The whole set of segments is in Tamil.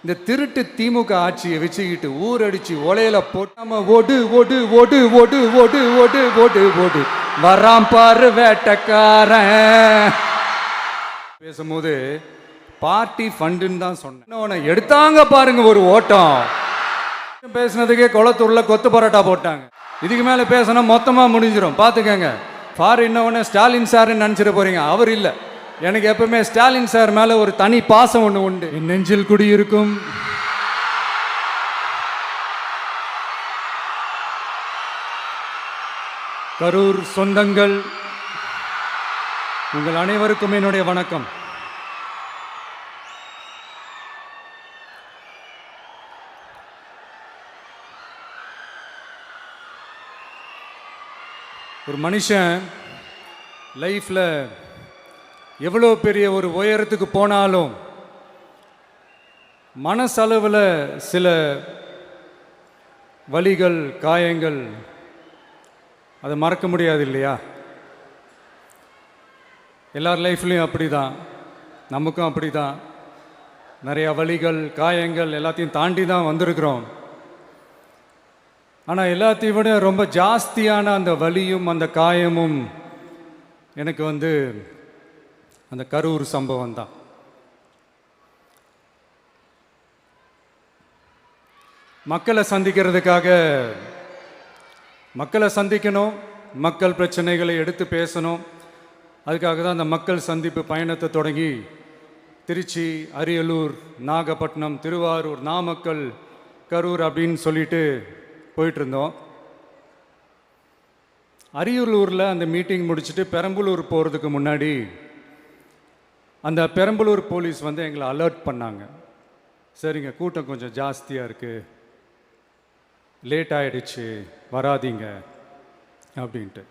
இந்த திருட்டு திமுக ஆட்சியை வச்சுக்கிட்டு ஊரடிச்சு ஒலையில போட்டாம ஓடு ஓடு ஓடு ஓடு ஓடு ஓடு ஓடு ஓடு வராம் பாரு வேட்டக்காரன். பேசும்போது பார்ட்டி ஃபண்டுன்னு தான் சொன்னேன். எடுத்தாங்க பாருங்க ஒரு ஓட்டம். பேசுனதுக்கே குளத்தூர்ல கொத்து பரோட்டா போட்டாங்க. இதுக்கு மேல பேசினா மொத்தமா முடிஞ்சிடும் பாத்துக்கங்க. ஃபாரின் ஸ்டாலின் சார்ன்னு நினைச்சிட போறீங்க. அவர் இல்லை. எனக்கு எப்பவுமே ஸ்டாலின் சார் மேல ஒரு தனி பாசம் ஒன்று உண்டு. நெஞ்சில் குடியிருக்கும் கரூர் சொந்தங்கள், உங்கள் அனைவருக்கும் என்னுடைய வணக்கம். ஒரு மனுஷன் லைஃப்ல எவ்வளோ பெரிய ஒரு உயரத்துக்கு போனாலும் மனசளவில் சில வலிகள், காயங்கள் அதை மறக்க முடியாது இல்லையா? எல்லார் லைஃப்லையும் அப்படி தான், நமக்கும் அப்படி தான். நிறையா வலிகள், காயங்கள் எல்லாத்தையும் தாண்டி தான் வந்திருக்கிறோம். ஆனால் எல்லாத்தையும் விட ரொம்ப ஜாஸ்தியான அந்த வலியும் அந்த காயமும் எனக்கு அந்த கரூர் சம்பவம் தான். மக்களை சந்திக்கணும், மக்கள் பிரச்சனைகளை எடுத்து பேசணும். அதுக்காக தான் அந்த மக்கள் சந்திப்பு பயணத்தை தொடங்கி திருச்சி, அரியலூர், நாகப்பட்டினம், திருவாரூர், நாமக்கல், கரூர் அப்படின்னு சொல்லிட்டு போயிட்டு இருந்தோம். அரியலூரில் அந்த மீட்டிங் முடிச்சுட்டு பெரம்பலூர் போகிறதுக்கு முன்னாடி அந்த பெரம்பலூர் போலீஸ் எங்களை அலர்ட் பண்ணாங்க. சரிங்க, கூட்டம் கொஞ்சம் ஜாஸ்தியாக இருக்குது, லேட் ஆகிடுச்சு, வராதிங்க அப்படின்ட்டு.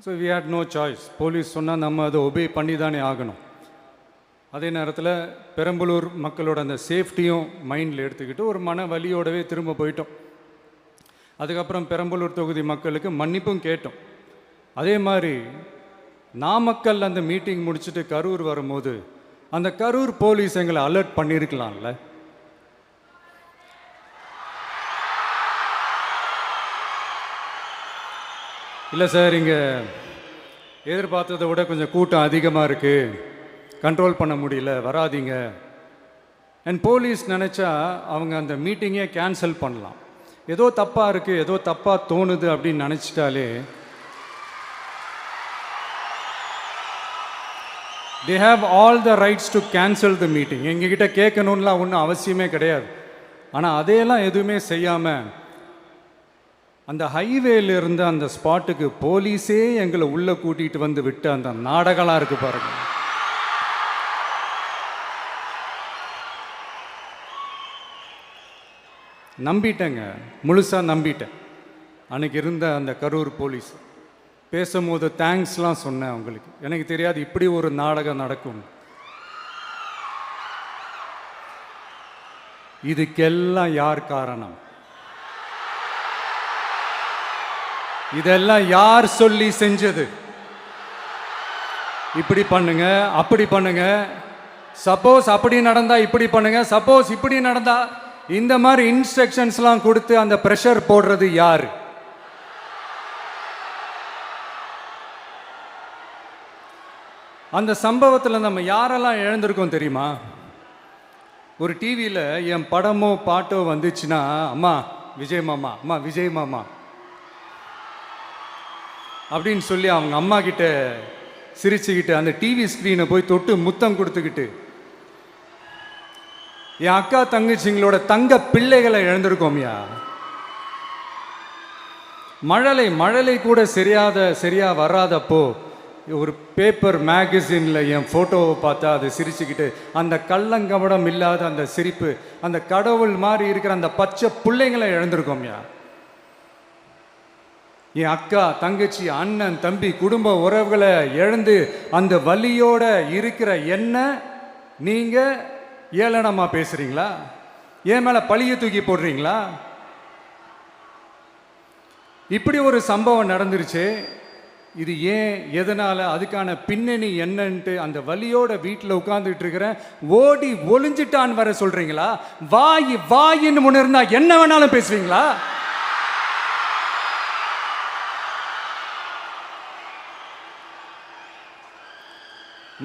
So we had no choice. Police சொன்னால் நம்ம அதை ஒபே பண்ணி தானே ஆகணும். அதே நேரத்தில் பெரம்பலூர் மக்களோட அந்த சேஃப்டியும் மைண்டில் எடுத்துக்கிட்டு ஒரு மன வலியோடவே திரும்ப போயிட்டோம். அதுக்கப்புறம் பெரம்பலூர் தொகுதி மக்களுக்கு மன்னிப்பும் கேட்டோம். அதே மாதிரி நாமக்கல் அந்த மீட்டிங் முடிச்சுட்டு கரூர் வரும்போது அந்த கரூர் போலீஸ் எங்களை அலர்ட் பண்ணியிருக்கலாம்ல. இல்லை சார், இங்கே எதிர்பார்த்ததை விட கொஞ்சம் கூட்டம் அதிகமாக இருக்குது, கண்ட்ரோல் பண்ண முடியல, வராதிங்க. அண்ட் போலீஸ் நினச்சா அவங்க அந்த மீட்டிங்கே கேன்சல் பண்ணலாம். ஏதோ தப்பாக இருக்குது, ஏதோ தப்பாக தோணுது அப்படின்னு நினச்சிட்டாலே they have all the rights to cancel the meeting. எங்ககிட்ட கேட்கணும்லாம் ஒன்றும் அவசியமே கிடையாது. ஆனால் அதையெல்லாம் எதுவுமே செய்யாமல் அந்த ஹைவேல இருந்து அந்த ஸ்பாட்டுக்கு போலீஸே எங்களை உள்ளே கூட்டிகிட்டு வந்து விட்டு அந்த நாடகம்லாம் இருக்குது பாருங்க. நம்பிட்டேங்க, முழுசாக நம்பிட்டேன். அன்னைக்கு இருந்த அந்த கரூர் போலீஸ் பேசும்போது தேங்க்ஸ்லாம் சொன்னேன் அவங்களுக்கு. எனக்கு தெரியாது இப்படி ஒரு நாடகம் நடக்கும். இதுக்கெல்லாம் யார் காரணம்? இதெல்லாம் யார் சொல்லி செஞ்சது? இப்படி பண்ணுங்க, அப்படி பண்ணுங்க, சப்போஸ் அப்படி நடந்தா இப்படி பண்ணுங்க, சப்போஸ் இப்படி நடந்தா இந்த மாதிரி இன்ஸ்ட்ரக்ஷன்ஸ்லாம் கொடுத்து அந்த ப்ரெஷர் போடுறது யாரு? அந்த சம்பவத்தில் நம்ம யாரெல்லாம் இழந்திருக்கோம் தெரியுமா? ஒரு டிவியில் என் படமோ பாட்டோ வந்துச்சுன்னா, அம்மா விஜய் மாமா, அம்மா விஜய் மாமா அப்படின்னு சொல்லி அவங்க அம்மா கிட்ட சிரிச்சுக்கிட்டு அந்த டிவி ஸ்க்ரீனை போய் தொட்டு முத்தம் கொடுத்துக்கிட்டு என் அக்கா தங்கச்சிங்களோட தங்க பிள்ளைகளை இழந்திருக்கோம்யா. மழலை கூட சரியா வராதப்போ ஒரு பேப்பர் மேகசினில் என் ஃபோட்டோவை பார்த்தா அதை சிரிச்சுக்கிட்டு அந்த கள்ளங்கபடம் இல்லாத அந்த சிரிப்பு, அந்த கடவுள் மாதிரி இருக்கிற அந்த பச்சை பிள்ளைங்களை இழந்திருக்கோம்யா. என் அக்கா தங்கச்சி, அண்ணன், தம்பி, குடும்ப உறவுகளை இழந்து அந்த வலியோட இருக்கிற என்ன நீங்கள் ஏளனமாக பேசுகிறீங்களா? என் மேலே பழிய தூக்கி போடுறீங்களா? இப்படி ஒரு சம்பவம் நடந்துருச்சு. இது ஏன், எதனால, அதுக்கான பின்னணி என்னன்ட்டு அந்த வலியோட வீட்டில் உட்கார்ந்துட்டு இருக்கிறேன். ஓடி ஒளிஞ்சிட்டான்னு வர சொல்றீங்களா? வாயின்னு முன்ன இருந்தா என்ன வேணாலும் பேசுவீங்களா?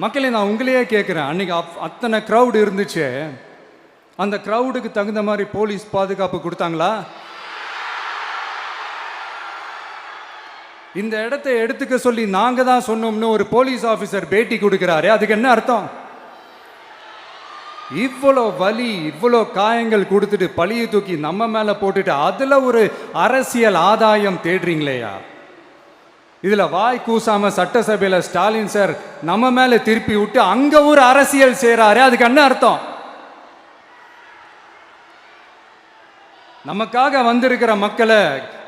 மக்களே, நான் உங்களையே கேட்குறேன், அன்னைக்கு அத்தனை க்ரௌடு இருந்துச்சு, அந்த க்ரௌடுக்கு தகுந்த மாதிரி போலீஸ் பாதுகாப்பு கொடுத்தாங்களா? இந்த இடத்தை எடுத்துக்க சொல்லி நாங்க தான் சொன்னோம்னு ஒரு போலீஸ் ஆஃபீஸர் பேட்டி கொடுக்கிறாரு, அதுக்கு என்ன அர்த்தம்? இவ்வளோ வலி, இவ்வளோ காயங்கள் கொடுத்துட்டு பழியை தூக்கி நம்ம மேல போட்டுட்டு அதுல ஒரு அரசியல் ஆதாயம் தேடுறீங்களேயா? இதுல வாய் கூசாம சட்டசபையில ஸ்டாலின் சார் நம்ம மேல திருப்பி விட்டு அங்க ஒரு அரசியல் செய்றாரு, அதுக்கு என்ன அர்த்தம்? நமக்காக வந்திருக்கிற மக்களை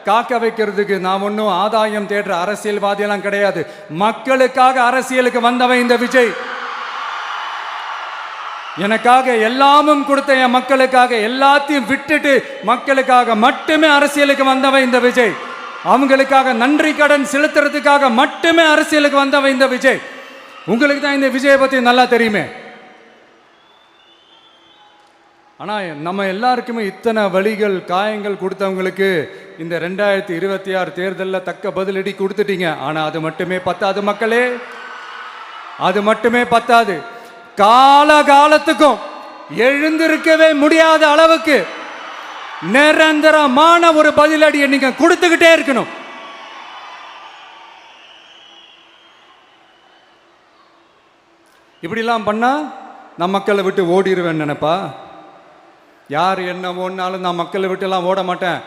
காக்க வைக்கிறதுக்கு நான் ஒன்றும் ஆதாயம் தேடுற அரசியல்வாதியெல்லாம் கிடையாது. மக்களுக்காக அரசியலுக்கு வந்தவன் இந்த விஜய். எனக்காக எல்லாமும் கொடுத்த என் மக்களுக்காக எல்லாத்தையும் விட்டுட்டு மக்களுக்காக மட்டுமே அரசியலுக்கு வந்தவன் இந்த விஜய். அவங்களுக்காக நன்றி கடன் செலுத்துறதுக்காக மட்டுமே அரசியலுக்கு வந்தவன் இந்த விஜய். உங்களுக்கு தான் இந்த விஜயை பத்தி நல்லா தெரியுமே. ஆனா நம்ம எல்லாருக்குமே இத்தனை வலிகள் காயங்கள் கொடுத்தவங்களுக்கு இந்த 2026 தேர்தலில் தக்க பதிலடி கொடுத்துட்டீங்க. ஆனா அது மட்டுமே பத்தாது மக்களே, அது மட்டுமே பத்தாது. காலகாலத்துக்கும் எழுந்திருக்கவே முடியாத அளவுக்கு நிரந்தரமான ஒரு பதிலடியை நீங்க கொடுத்துக்கிட்டே இருக்கணும். இப்படிலாம் பண்ணா நான் மக்களை விட்டு ஓடிடுவேன் நினைப்பா? யார் என்ன ஓடினாலும் நான் மக்களை விட்டுலாம் ஓட மாட்டேன்.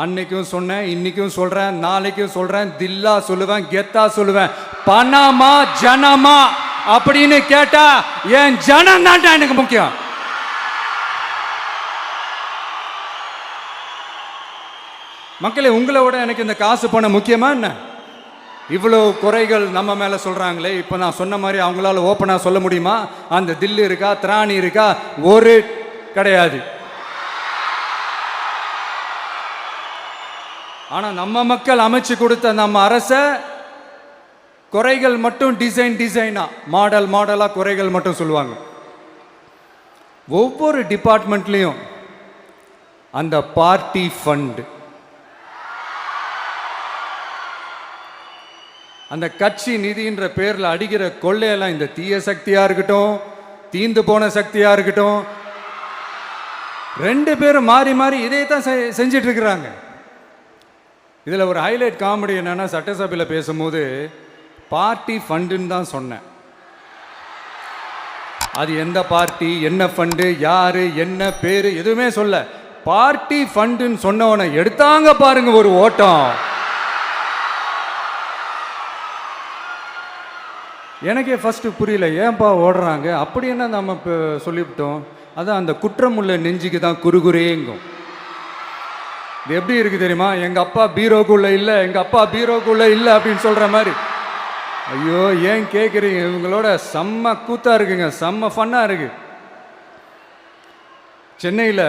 அன்னைக்கும் சொன்னேன், இன்னைக்கும் சொல்றேன், நாளைக்கும் சொல்றேன், தில்லா சொல்லுவேன், கெத்தா சொல்லுவேன். பணமா ஜனமா அப்படின்னு கேட்டா என் ஜனம் தான்டா எனக்கு முக்கியம். மக்களே, உங்களை விட எனக்கு இந்த காசு பணம் முக்கியமா என்ன? இவ்வளோ குறைகள் நம்ம மேல சொல்றாங்களே, இப்போ நான் சொன்ன மாதிரி அவங்களால ஓப்பனா சொல்ல முடியுமா? அந்த தில்லு இருக்கா, திராணி இருக்கா? ஒரு கிடையாது. ஆனா நம்ம மக்கள் அமைச்சு கொடுத்த நம்ம அரச குறைகள் மட்டும் டிசைனா மாடலா குறைகள் மட்டும் சொல்லுவாங்க. ஒவ்வொரு டிபார்ட்மெண்ட்லயும் அந்த பார்ட்டி ஃபண்ட், அந்த கட்சி நிதின்ற பேர்ல அடிக்கிற கொள்ளையெல்லாம் இந்த தீய சக்தியா இருக்கட்டும், தீந்து போன சக்தியா இருக்கட்டும், ரெண்டு பேரும் மாறி மாறி இதே தான் செஞ்சிட்டு இருக்கிறாங்க. இதுல ஒரு ஹைலைட் காமெடி என்னன்னா, சட்டசபையில் பேசும்போது பார்ட்டி ஃபண்டுன்னு தான் சொன்னேன். அது எந்த பார்ட்டி, என்ன ஃபண்டு, யாரு, என்ன பேரு, எதுவுமே சொல்ல. பார்ட்டி ஃபண்டுன்னு சொன்னவனை எடுத்தாங்க பாருங்க ஒரு ஓட்டம். எனக்கே ஃபர்ஸ்ட் புரியல, ஏன்பா ஓடுறாங்க? அப்படி என்ன நம்ம சொல்லிவிட்டோம்? அதான் அந்த குற்றம் உள்ள நெஞ்சுக்கு தான் குறுகுறேங்கும். இது எப்படி இருக்கு தெரியுமா? எங்க அப்பா பீரோக்குள்ள இல்ல, எங்க அப்பா பீரோக்குள்ள இல்ல அப்படின்னு சொல்ற மாதிரி. ஐயோ, ஏன் கேட்குறீங்க? இவங்களோட செம்ம கூத்தா இருக்குங்க, செம்ம ஃபன்னா இருக்கு. சென்னையில்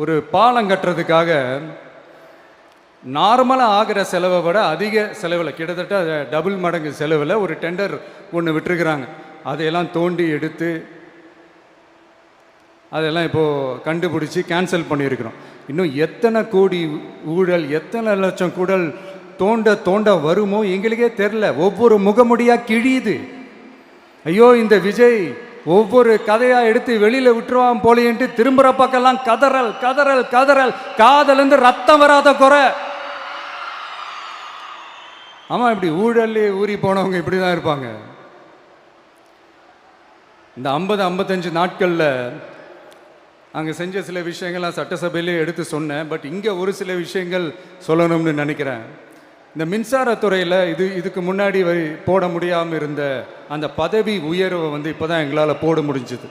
ஒரு பாலம் கட்டுறதுக்காக நார்மலாக ஆகிற செலவை விட அதிக செலவில், கிட்டத்தட்ட டபுள் மடங்கு செலவில் ஒரு டெண்டர் ஒன்று விட்டுருக்குறாங்க. அதையெல்லாம் தோண்டி எடுத்து அதெல்லாம் இப்போது கண்டுபிடிச்சி கேன்சல் பண்ணியிருக்கிறோம். இன்னும் எத்தனை கோடி ஊழல், எத்தனை லட்சம் கூடல் தோண்ட வருமோ எங்களுக்கே தெரில. ஒவ்வொரு முகமுடியாக கிழியுது. ஐயோ, இந்த விஜய் ஒவ்வொரு கதையாக எடுத்து வெளியில் விட்டுருவான் போலேன்ட்டு திரும்புகிற பக்கம்லாம் கதறல் கதறல் கதறல், காதலேருந்து ரத்தம் வராத குறை. ஆமாம், இப்படி ஊழல்லே ஊறி போனவங்க இப்படி தான் இருப்பாங்க. இந்த 50-55 நாட்களில் அங்கே செஞ்ச சில விஷயங்கள்லாம் சட்டசபையிலே எடுத்து சொன்னேன். பட் இங்கே ஒரு சில விஷயங்கள் சொல்லணும்னு நினைக்கிறேன். இந்த மின்சாரத்துறையில் இதுக்கு முன்னாடி போட முடியாமல் இருந்த அந்த பதவி உயர்வை இப்போ தான் எங்களால் போட முடிஞ்சுது.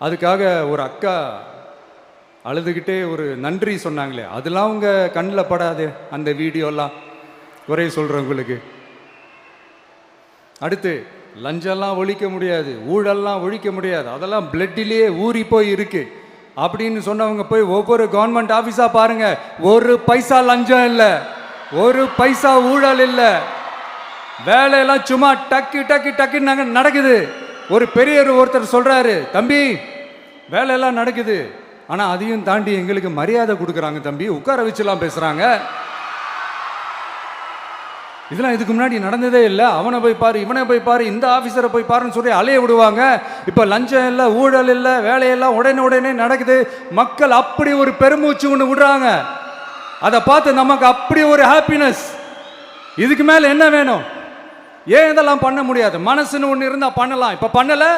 அதுக்காக ஒரு அக்கா அழுதுகிட்டே ஒரு நன்றி சொன்னாங்களே, அதெல்லாம் உங்கள் கண்ணில் படாது அந்த வீடியோலாம், குறை சொல்கிறவங்களுக்கு. அடுத்து லஞ்சம்லாம் ஒழிக்க முடியாது, ஊழல்லாம் ஒழிக்க முடியாது, அதெல்லாம் பிளட்டிலேயே ஊறி போய் இருக்கு அப்படின்னு சொன்னவங்க போய் ஒவ்வொரு கவர்மெண்ட் ஆஃபீஸாக பாருங்க, ஒரு பைசா லஞ்சம் இல்லை, ஒரு பைசா ஊழல் இல்லை. வேலையெல்லாம் சும்மா டக்கு டக்கு டக்குன்னு நடக்குது. ஒரு பெரியவர் ஒருத்தர் சொல்றாரு, தம்பி வேலையெல்லாம் நடக்குது, ஆனா அதையும் தாண்டி எங்களுக்கு மரியாதை கொடுக்குறாங்க தம்பி, உட்கார வச்சுலாம் பேசுறாங்க. இதெல்லாம் இதுக்கு முன்னாடி நடந்ததே இல்லை. அவனை போய் பாரு, இவனை போய் பாரு, இந்த ஆஃபீஸரை போய் பாருன்னு சொல்லி அலைய விடுவாங்க. இப்போ லஞ்சம் இல்லை, ஊழல் இல்லை, வேலையெல்லாம் உடனே நடக்குது. மக்கள் அப்படி ஒரு பெருமூச்சு ஒன்று விடுறாங்க. அதை பார்த்து நமக்கு அப்படி ஒரு ஹாப்பினஸ். இதுக்கு மேலே என்ன வேணும்? ஏன் இதெல்லாம் பண்ண முடியாது? மனசுன்னு ஒன்று இருந்தால் பண்ணலாம். இப்போ பண்ணலை.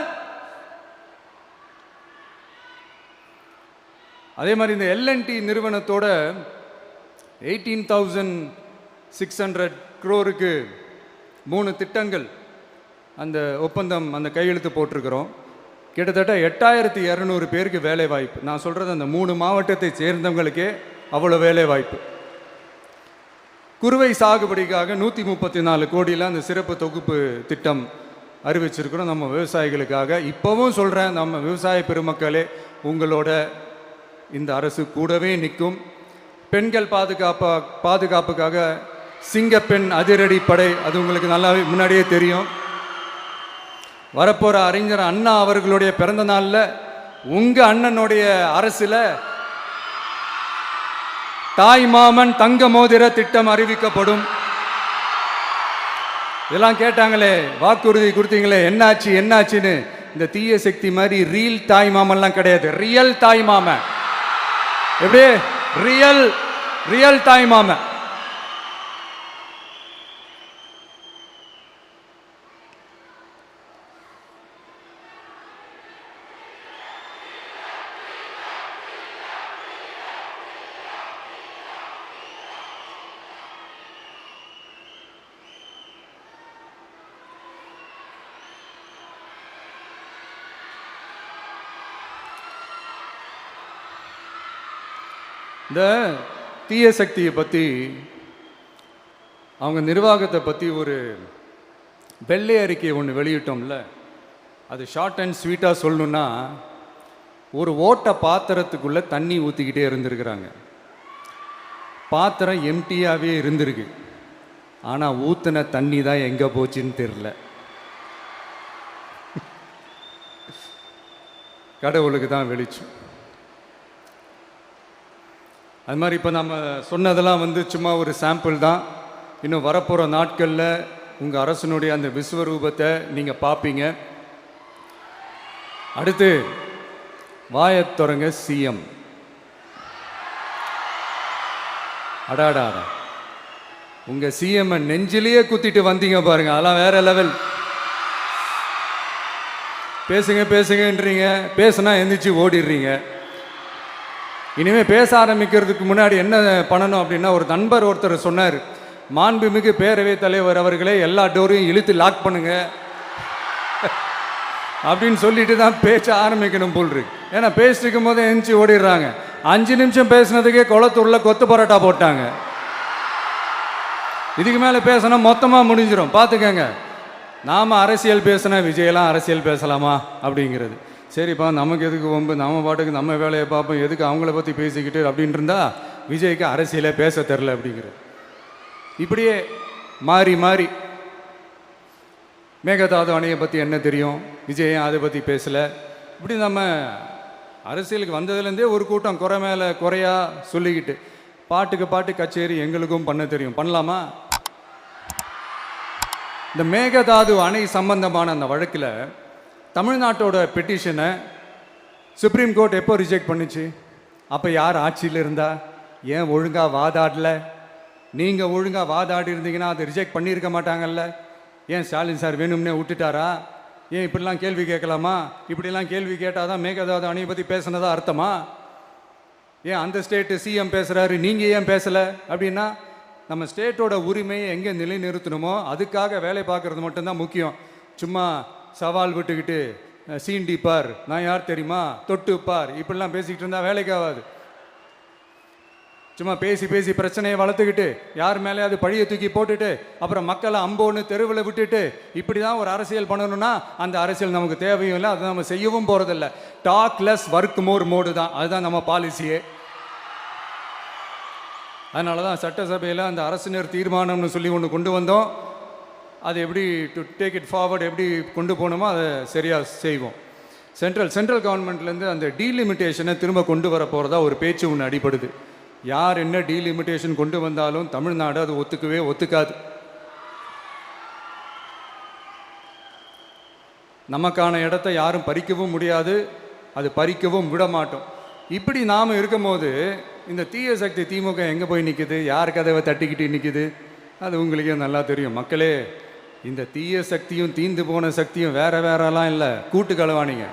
அதே மாதிரி இந்த எல்என்டி நிறுவனத்தோட 18,600 crore 3 திட்டங்கள் அந்த ஒப்பந்தம், அந்த கையெழுத்து போட்டிருக்கிறோம். கிட்டத்தட்ட 8,200 பேருக்கு வேலை வாய்ப்பு. நான் சொல்கிறது அந்த 3 மாவட்டத்தை சேர்ந்தவங்களுக்கே அவ்வளோ வேலை வாய்ப்பு. குறுவை சாகுபடிக்காக 134 கோடியில் அந்த சிறப்பு தொகுப்பு திட்டம் அறிவிச்சிருக்கிறோம் நம்ம விவசாயிகளுக்காக. இப்போவும் சொல்கிறேன், நம்ம விவசாய பெருமக்களே, உங்களோட இந்த அரசு கூடவே நிற்கும். பெண்கள் பாதுகாப்புக்காக சிங்கப்பெண் அதிரடி படை, அது உங்களுக்கு நல்லா முன்னாடியே தெரியும். வரப்போகிற அறிஞர் அண்ணா அவர்களுடைய பிறந்த நாளில் உங்கள் அண்ணனுடைய அரசில் தாய் மாமன் தங்க மோதிர திட்டம் அறிவிக்கப்படும். இதெல்லாம் கேட்டாங்களே, வாக்குறுதி கொடுத்தீங்களே, என்னாச்சுன்னு. இந்த தீய சக்தி மாதிரி ரீல் தாய் மாமன்லாம் கிடையாது, ரியல் தாய் மாமன். எப்படி? ரியல் தாய் மாமன். இந்த தீய சக்தியை பற்றி, அவங்க நிர்வாகத்தை பற்றி ஒரு வெள்ளை அறிக்கை ஒன்று வெளியிட்டோம்ல, அது ஷார்ட் அண்ட் ஸ்வீட்டாக சொல்லணுன்னா, ஒரு ஓட்ட பாத்திரத்துக்குள்ளே தண்ணி ஊற்றிக்கிட்டே இருந்திருக்கிறாங்க. பாத்திரம் எம்டியாகவே இருந்திருக்கு, ஆனால் ஊற்றின தண்ணி தான் எங்கே போச்சுன்னு தெரில. கடவுளுக்கு தான் வெளிச்சம். அது மாதிரி இப்போ நம்ம சொன்னதெல்லாம் சும்மா ஒரு சாம்பிள் தான். இன்னும் வரப்போகிற நாட்களில் உங்கள் அரசனுடைய அந்த விஸ்வரூபத்தை நீங்கள் பார்ப்பீங்க. அடுத்து வாயத்தொடங்க சிஎம். அடாடா, உங்கள் சிஎம் நெஞ்சிலேயே குத்திட்டு வந்தீங்க பாருங்க, அதெல்லாம் வேற லெவல். பேசுங்கன்றீங்க, பேசுனா எந்திரிச்சு ஓடிடுறீங்க. இனிமேல் பேச ஆரம்பிக்கிறதுக்கு முன்னாடி என்ன பண்ணணும் அப்படின்னா, ஒரு நண்பர் ஒருத்தர் சொன்னார், மாண்புமிகு பேரவைத் தலைவர் அவர்களே, எல்லா டோரையும் இழுத்து லாக் பண்ணுங்க அப்படின்னு சொல்லிட்டு தான் பேச ஆரம்பிக்கணும் போல் இருக்கு. ஏன்னா பேசிட்டு இருக்கும் போதே எந்திரிச்சு ஓடிடுறாங்க. 5 நிமிஷம் பேசினதுக்கே குளத்தூரில் கொத்து பரோட்டா போட்டாங்க. இதுக்கு மேலே பேசினா மொத்தமாக முடிஞ்சிடும், பார்த்துக்கங்க. நாம் அரசியல் பேசினா விஜயெல்லாம் அரசியல் பேசலாமா அப்படிங்கிறது. சரிப்பா, நமக்கு எதுக்கு வம்பு, நம்ம பாட்டுக்கு நம்ம வேலையை பார்ப்போம், எதுக்கு அவங்கள பற்றி பேசிக்கிட்டு அப்படின்னு இருந்தால் விஜய்க்கு அரசியலே பேச தெரில அப்படிங்கிறது. இப்படியே மாறி மேகதாது அணையை பற்றி என்ன தெரியும், விஜய் அதை பற்றி பேசலை. இப்படி நம்ம அரசியலுக்கு வந்ததுலேருந்தே ஒரு கூட்டம் குறை மேலே குறையா சொல்லிக்கிட்டு, பாட்டு கச்சேரி எங்களுக்கும் பண்ண தெரியும், பண்ணலாமா? இந்த மேகதாது அணை சம்பந்தமான அந்த வழக்கில் தமிழ்நாட்டோட பெட்டிஷனை சுப்ரீம் கோர்ட் எப்போ ரிஜெக்ட் பண்ணுச்சு? அப்போ யார் ஆட்சியில் இருந்தா? ஏன் ஒழுங்காக வாதாடல? நீங்கள் ஒழுங்காக வாதாடி இருந்தீங்கன்னா அதை ரிஜெக்ட் பண்ணியிருக்க மாட்டாங்கல்ல. ஏன் ஸ்டாலின் சார் வேணும்னே விட்டுட்டாரா? ஏன் இப்படிலாம் கேள்வி கேட்கலாமா? இப்படிலாம் கேள்வி கேட்டால் தான் மேகதாது அணையை பற்றி பேசுனதா அர்த்தமா? ஏன் அந்த ஸ்டேட்டு சிஎம் பேசுகிறாரு, நீங்கள் ஏன் பேசலை அப்படின்னா, நம்ம ஸ்டேட்டோட உரிமையை எங்கே நிலைநிறுத்தணுமோ அதுக்காக வேலை பார்க்குறது மட்டும்தான் முக்கியம். சும்மா சவால் விட்டுக்கிட்டு சீண்டி பார், நான் யார் தெரியுமா, தொட்டு பார், இப்படிலாம் பேசிக்கிட்டு இருந்தால் வேலைக்கு ஆகாது. சும்மா பேசி பிரச்சனையை வளர்த்துக்கிட்டு யார் மேலே அது பழியை தூக்கி போட்டுட்டு அப்புறம் மக்களை அம்போன்னு தெருவில் விட்டுட்டு இப்படி தான் ஒரு அரசியல் பண்ணணும்னா அந்த அரசியல் நமக்கு தேவையும் இல்லை, அதை நம்ம செய்யவும் போகிறதில்ல. Talk less work more mode தான், அதுதான் நம்ம பாலிசியே. அதனால தான் சட்டசபையில் அந்த அரசினர் தீர்மானம்னு சொல்லி ஒன்று கொண்டு வந்தோம். அது எப்படி டு டேக் இட் ஃபார்வர்ட் எப்படி கொண்டு போகணுமோ அதை சரியாக செய்வோம். சென்ட்ரல் கவர்மெண்ட்லேருந்து அந்த டீலிமிட்டேஷனை திரும்ப கொண்டு வர போகிறதா ஒரு பேச்சு ஒன்று அடிப்படுது. யார் என்ன டீலிமிட்டேஷன் கொண்டு வந்தாலும் தமிழ்நாடு அது ஒத்துக்காது. நமக்கான இடத்த யாரும் பறிக்கவும் முடியாது, அது பறிக்கவும் விட மாட்டோம். இப்படி நாம் இருக்கும் போது இந்த தீய சக்தி திமுக எங்கே போய் நிற்குது, யார் கதவை தட்டிக்கிட்டு நிற்குது, அது உங்களுக்கே நல்லா தெரியும். மக்களே, இந்த தீய சக்தியும் தீந்து போன சக்தியும் வேறலாம் இல்லை, கூட்டு களவாணிங்க.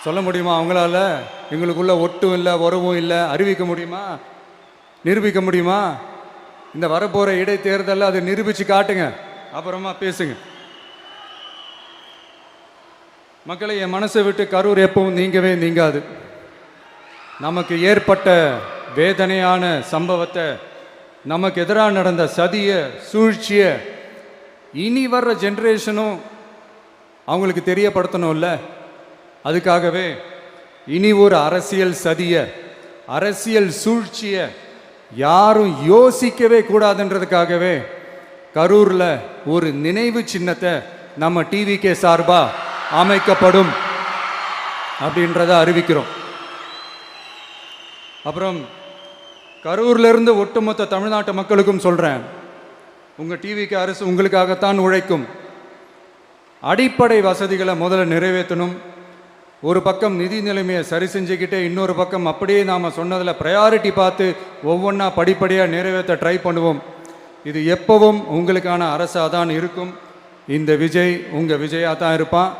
சொல்ல முடியுமா அவங்களால? எங்களுக்குள்ள ஒட்டும் இல்லை, உறவும் இல்லை, அறிவிக்க முடியுமா, நிரூபிக்க முடியுமா? இந்த வரப்போகிற இடைத்தேர்தலில் அதை நிரூபித்து காட்டுங்க, அப்புறமா பேசுங்க. மக்களை, என் மனசை விட்டு கரூர் எப்பவும் நீங்கவே நீங்காது. நமக்கு ஏற்பட்ட வேதனையான சம்பவத்தை, நமக்கு எதிராக நடந்த சதியை, சூழ்ச்சியை இனி வர்ற ஜென்ரேஷனும் அவங்களுக்கு தெரியப்படுத்தணும்ல. அதுக்காகவே இனி ஒரு அரசியல் சதியை, அரசியல் சூழ்ச்சியை யாரும் யோசிக்கவே கூடாதுன்றதுக்காகவே கரூரில் ஒரு நினைவு சின்னத்தை நம்ம டிவிகே சார்பாக அமைக்கப்படும் அப்படின்றத அறிவிக்கிறோம். அப்புறம் கரூர்லேருந்து ஒட்டுமொத்த தமிழ்நாட்டு மக்களுக்கும் சொல்கிறேன், உங்கள் டிவிக்கு அரசு உங்களுக்காகத்தான் உழைக்கும். அடிப்படை வசதிகளை முதல்ல நிறைவேற்றணும். ஒரு பக்கம் நிதி நிலைமையை சரி செஞ்சுக்கிட்டே, இன்னொரு பக்கம் அப்படியே நாம் சொன்னதில் ப்ரையாரிட்டி பார்த்து ஒவ்வொன்றா படிப்படியாக நிறைவேற்ற ட்ரை பண்ணுவோம். இது எப்பவும் உங்களுக்கான அரசாக தான் இருக்கும். இந்த விஜய் உங்கள் விஜயாக தான் இருப்பான்.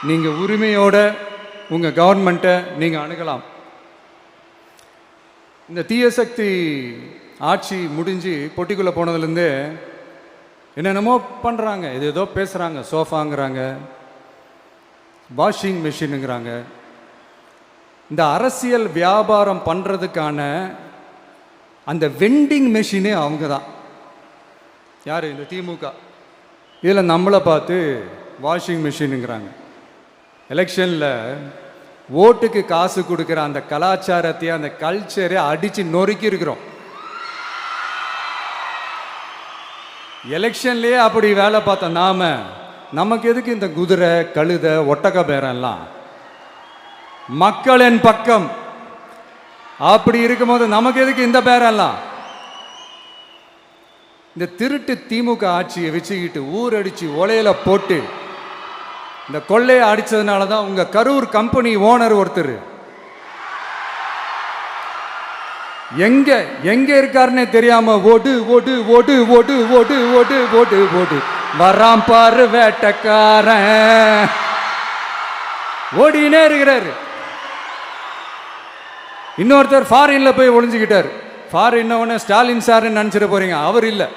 நீங்கள் உரிமையோட உங்கள் கவர்மெண்ட்டை நீங்கள் அணுகலாம். இந்த தீயசக்தி ஆட்சி முடிஞ்சு பொட்டிக்குள்ளே போனதுலேருந்து என்னென்னமோ பண்ணுறாங்க, ஏதோ பேசுகிறாங்க. சோஃபாங்கிறாங்க, வாஷிங் மிஷினுங்கிறாங்க. இந்த அரசியல் வியாபாரம் பண்ணுறதுக்கான அந்த வெண்டிங் மெஷினே அவங்க தான். யார்? இந்த திமுக. இதில் நம்மளை பார்த்து வாஷிங் மிஷினுங்கிறாங்க. எலெக்ஷனில் ஓட்டுக்கு காசு கொடுக்குற அந்த கலாச்சாரத்தை, அந்த கல்ச்சரை அடித்து நொறுக்கி இருக்கிறோம். எலெக்ஷன்லேயே அப்படி வேலை பார்த்தோம் நாம. நமக்கு எதுக்கு இந்த குதிரை, கழுதை, ஒட்டக பேரெல்லாம்? மக்களின் பக்கம். அப்படி இருக்கும்போது நமக்கு எதுக்கு இந்த பேரெல்லாம்? இந்த திருட்டு திமுக ஆட்சியை வச்சுக்கிட்டு ஊரடிச்சு ஒலையில போட்டு இந்த கொள்ளையை அடிச்சதுனால தான் உங்க கரூர் கம்பெனி ஓனர் ஒருத்தர் எங்க எங்க இருக்காருன்னே தெரியாம ஓடு ஓடு ஓடு ஓடு ஓடு ஓடு ஓடு ஓடு வராம் பாரு வேட்டக்காரன் ஓடினே இருக்கிறாரு. இன்னொருத்தர் ஃபாரின்ல போய் ஒளிஞ்சுக்கிட்டார். ஃபாரின் ஸ்டாலின் சார்ன்னு நினைச்சிட போறீங்க. அவர் இல்லை.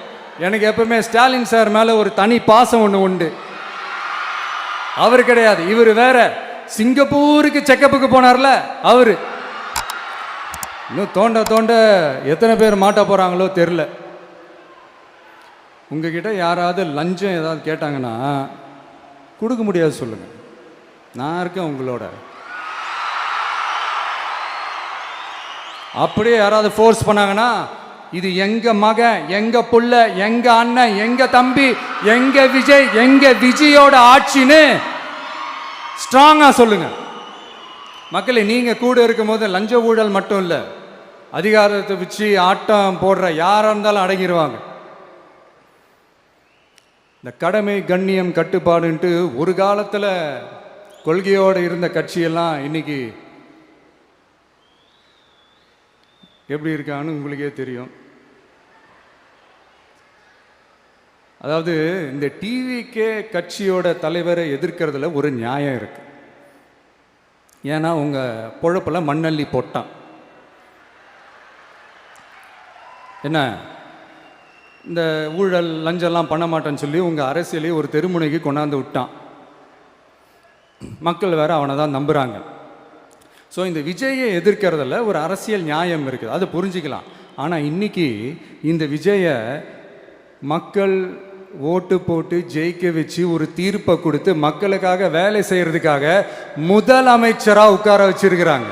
எனக்கு எப்பவுமே ஸ்டாலின் சார் மேல ஒரு தனி பாசம் ஒன்று உண்டு. அவர் கிடையாது, இவர் வேற. சிங்கப்பூருக்கு செக்கப்புக்கு போனார்ல அவரு. இன்னும் தோண்ட தோண்ட எத்தனை பேர் மாட்ட போறாங்களோ தெரியல. உங்ககிட்ட யாராவது லஞ்சம் ஏதாவது கேட்டாங்கன்னா கொடுக்க முடியாது சொல்லுங்க, நான் இருக்கேன் உங்களோட. அப்படியே யாராவது ஃபோர்ஸ் பண்ணாங்கன்னா இது எங்க மகன், எங்க புள்ள, எங்க அண்ணன், எங்க தம்பி, எங்க விஜய், எங்க விஜயோட ஆட்சின்னு ஸ்ட்ராங்கா சொல்லுங்க. மக்களை, நீங்க கூட இருக்கும் போது லஞ்ச ஊழல் மட்டும் இல்லை, அதிகாரத்தை வச்சு ஆட்டம் போடுற யாரா இருந்தாலும் அடங்கிடுவாங்க. இந்த கடமை, கண்ணியம், கட்டுப்பாடுன்ட்டு ஒரு காலத்தில் கொள்கையோடு இருந்த கட்சியெல்லாம் இன்னைக்கு எப்படி இருக்கான்னு உங்களுக்கே தெரியும். அதாவது இந்த டிவிகே கட்சியோட தலைவரை எதிர்க்கிறதுல ஒரு நியாயம் இருக்கு. ஏன்னா உங்க பொழப்பில் மண்ணள்ளி போட்டான். என்ன, இந்த ஊழல் லஞ்சம்லாம் பண்ண மாட்டேன்னு சொல்லி உங்க அரசியலையே ஒரு தெருமுனைக்கு கொண்டாந்து விட்டான். மக்கள் வேற அவனை தான் நம்புறாங்க. ஸோ இந்த விஜயை எதிர்க்கிறதுல ஒரு அரசியல் நியாயம் இருக்குது, அதை புரிஞ்சுக்கலாம். ஆனால் இன்னைக்கு இந்த விஜயை மக்கள் ஓட்டு போட்டு ஜெயிக்க வச்சு ஒரு தீர்ப்பை கொடுத்து மக்களுக்காக வேலை செய்யறதுக்காக முதலமைச்சராக உட்கார வச்சிருக்கிறாங்க.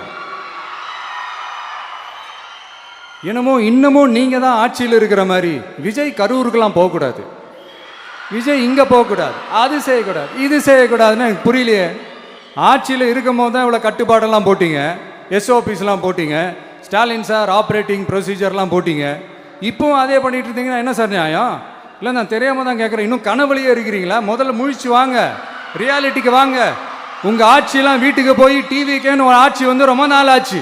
என்னமோ இன்னமும் நீங்கள் தான் ஆட்சியில் இருக்கிற மாதிரி. விஜய் கரூருக்கெல்லாம் போகக்கூடாது, விஜய் இங்கே போகக்கூடாது, அது செய்யக்கூடாது, இது செய்யக்கூடாதுன்னு எனக்கு புரியலையே. ஆட்சியில் இருக்கும் போது தான் இவ்வளோ கட்டுப்பாடெல்லாம் போட்டிங்க, எஸ்ஓபிஸ்லாம் போட்டிங்க, ஸ்டாலின் சார் ஆப்ரேட்டிங் ப்ரொசீஜர்லாம் போட்டிங்க. இப்போவும் அதே பண்ணிட்டு இருந்தீங்கன்னா என்ன சார் நியாயம்? இல்லை, நான் தெரியாமல் தான் கேட்குறேன். இன்னும் கனவுலையே இருக்கிறீங்களா? முதல்ல முழிச்சு வாங்க, ரியாலிட்டிக்கு வாங்க. உங்கள் ஆட்சியெல்லாம் வீட்டுக்கு போய் டிவிக்கேன்னு ஒரு ஆட்சி வந்து ரொம்ப நாள் ஆச்சு.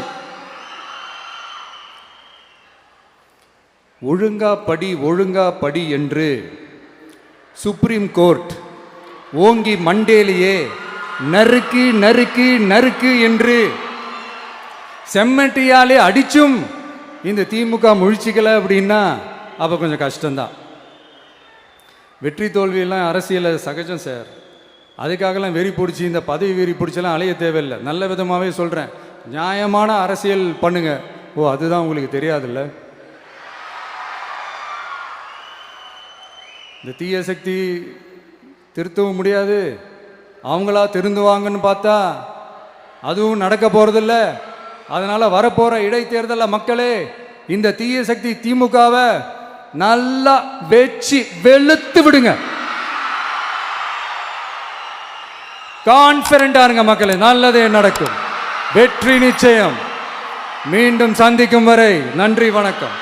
ஒழுங்கா படி என்று சுப்ரீம் கோர்ட் ஓங்கி மண்டேலியே நறுக்கு நறுக்கு நறுக்கு என்று செம்மட்டியாலே அடிச்சும் இந்த திமுக முழிச்சிக்கல அப்படின்னா அப்போ கொஞ்சம் கஷ்டம்தான். வெற்றி தோல்வியெல்லாம் அரசியல் சகஜம் சார். அதுக்காகலாம் வெறி பிடிச்சி இந்த பதவி வெறி பிடிச்செல்லாம் அலைய தேவையில்லை. நல்ல விதமாகவே சொல்கிறேன், நியாயமான அரசியல் பண்ணுங்க. ஓ, அதுதான் உங்களுக்கு தெரியாதுல்ல. இந்த தீய சக்தி திருத்தவும் முடியாது, அவங்களா திருந்துவாங்கன்னு பார்த்தா அதுவும் நடக்க போகிறதில்ல. அதனால் வரப்போகிற இடைத்தேர்தலில் மக்களே இந்த தீய சக்தி திமுகவை நல்லா வெச்சு வெளுத்து விடுங்க. கான்ஃபிடண்டா இருங்க மக்களே, நல்லதே நடக்கும், வெற்றி நிச்சயம். மீண்டும் சந்திக்கும் வரை நன்றி, வணக்கம்.